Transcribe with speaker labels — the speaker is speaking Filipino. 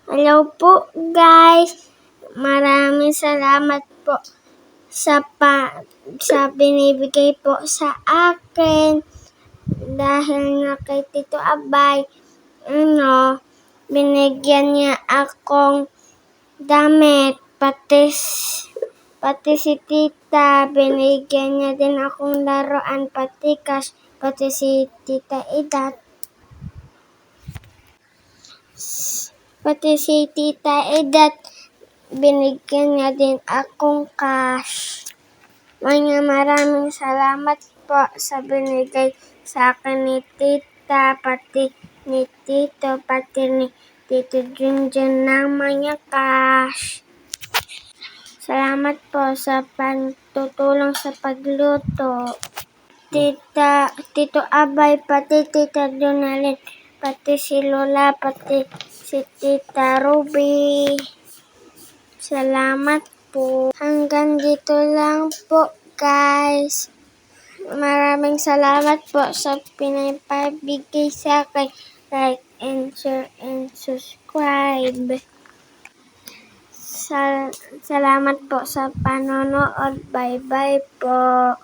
Speaker 1: Hello po guys, maraming salamat po sa binibigay po sa akin dahil nga kay Tito Abay, binigyan niya akong damit, pati si Tita, binigyan niya din akong laruan, pati cash, pati si Tita Edat. Pati si Tita Edat, binigyan niya din akong cash. Maraming salamat po sa binigay sa akin ni Tita, pati ni Tito, pati ni Tito Junjun ng mga cash. Salamat po sa pagtutulong sa pagluto. Tito Abay, pati Tita Donalyn, pati si Lola, pati si Tita Ruby. Salamat po. Hanggang dito lang po, guys. Maraming salamat po sa pinapabigay sa akin. Like and share and subscribe. Salamat po sa panonood. Bye-bye po.